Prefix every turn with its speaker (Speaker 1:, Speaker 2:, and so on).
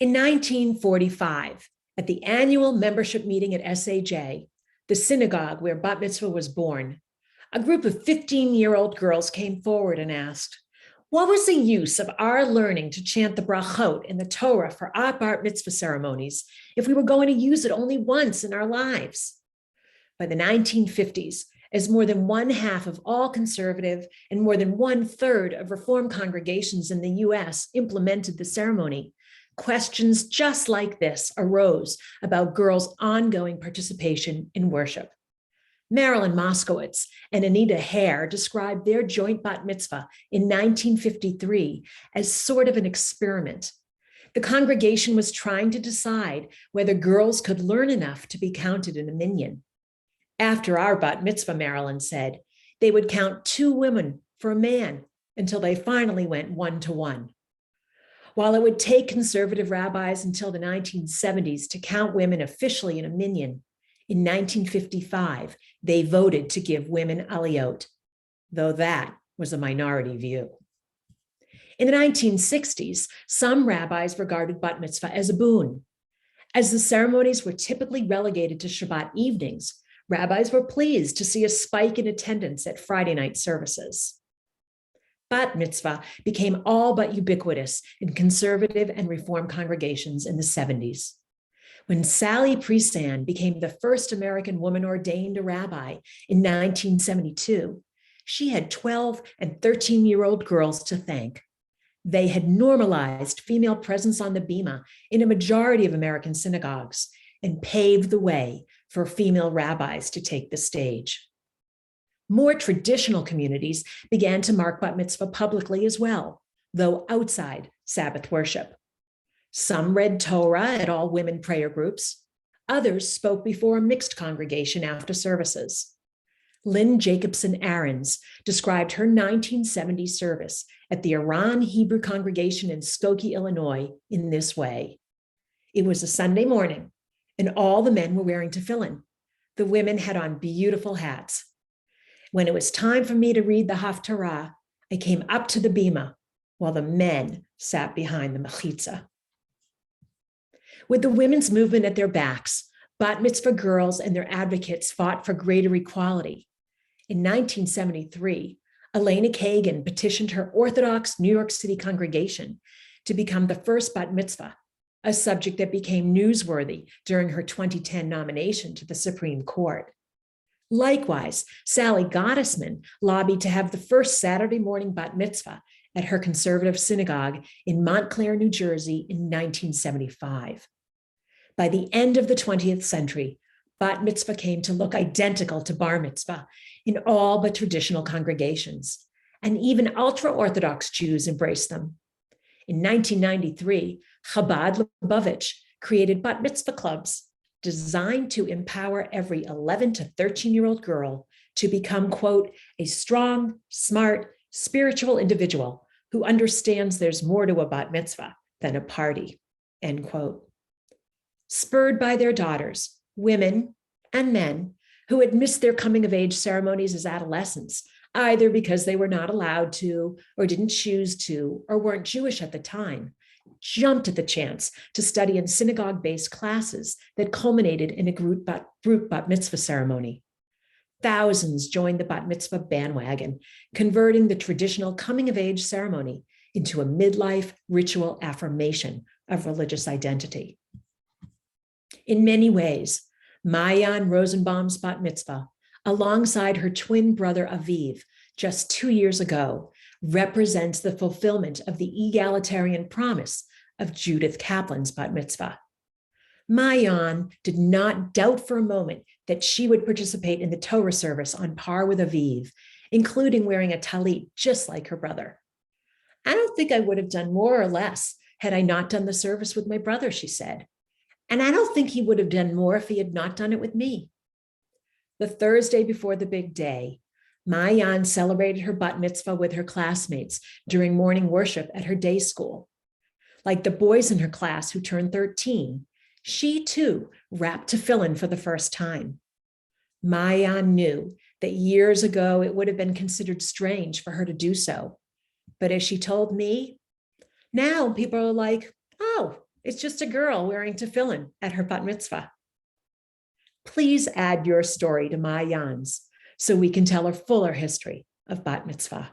Speaker 1: In 1945, at the annual membership meeting at SAJ, the synagogue where bat mitzvah was born, a group of 15-year-old girls came forward and asked, what was the use of our learning to chant the brachot in the Torah for our bat mitzvah ceremonies if we were going to use it only once in our lives? By the 1950s, as more than one half of all conservative and more than 1/3 of Reform congregations in the US implemented the ceremony, questions just like this arose about girls' ongoing participation in worship. Marilyn Moskowitz and Anita Hare described their joint bat mitzvah in 1953 as sort of an experiment. The congregation was trying to decide whether girls could learn enough to be counted in a minyan. After our bat mitzvah, Marilyn said, they would count 2 women for a man until they finally went 1-to-1. While it would take conservative rabbis until the 1970s to count women officially in a minyan, in 1955, they voted to give women aliyot, though that was a minority view. In the 1960s, some rabbis regarded bat mitzvah as a boon. As the ceremonies were typically relegated to Shabbat evenings, rabbis were pleased to see a spike in attendance at Friday night services. Bat mitzvah became all but ubiquitous in conservative and Reform congregations in the 70s. When Sally Priesand became the first American woman ordained a rabbi in 1972, she had 12 and 13-year-old girls to thank. They had normalized female presence on the bima in a majority of American synagogues and paved the way for female rabbis to take the stage. More traditional communities began to mark bat mitzvah publicly as well, though outside Sabbath worship. Some read Torah at all women prayer groups. Others spoke before a mixed congregation after services. Lynn Jacobson Ahrens described her 1970 service at the Iran Hebrew congregation in Skokie, Illinois, in this way. It was a Sunday morning, and all the men were wearing tefillin. The women had on beautiful hats. When it was time for me to read the Haftarah, I came up to the bima while the men sat behind the mechitza. With the women's movement at their backs, bat mitzvah girls and their advocates fought for greater equality. In 1973, Elena Kagan petitioned her Orthodox New York City congregation to become the first bat mitzvah, a subject that became newsworthy during her 2010 nomination to the Supreme Court. Likewise, Sally Gottesman lobbied to have the first Saturday morning bat mitzvah at her conservative synagogue in Montclair, New Jersey in 1975. By the end of the 20th century, bat mitzvah came to look identical to bar mitzvah in all but traditional congregations, and even ultra-Orthodox Jews embraced them. In 1993, Chabad Lubavitch created bat mitzvah clubs designed to empower every 11 to 13-year-old girl to become, quote, a strong, smart, spiritual individual who understands there's more to a bat mitzvah than a party, end quote. Spurred by their daughters, women and men who had missed their coming-of-age ceremonies as adolescents, either because they were not allowed to or didn't choose to or weren't Jewish at the time, jumped at the chance to study in synagogue-based classes that culminated in a group bat mitzvah ceremony. Thousands joined the bat mitzvah bandwagon, converting the traditional coming-of-age ceremony into a midlife ritual affirmation of religious identity. In many ways, Maayan Rosenbaum's bat mitzvah, alongside her twin brother Aviv, just 2 years ago, represents the fulfillment of the egalitarian promise of Judith Kaplan's bat mitzvah. Maayan did not doubt for a moment that she would participate in the Torah service on par with Aviv, including wearing a talit just like her brother. I don't think I would have done more or less had I not done the service with my brother, she said. And I don't think he would have done more if he had not done it with me. The Thursday before the big day, Maayan celebrated her bat mitzvah with her classmates during morning worship at her day school. Like the boys in her class who turned 13, she too wrapped tefillin for the first time. Maayan knew that years ago it would have been considered strange for her to do so. But as she told me, now people are like, oh, It's just a girl wearing tefillin at her bat mitzvah. Please add your story to Maayan's so we can tell a fuller history of bat mitzvah.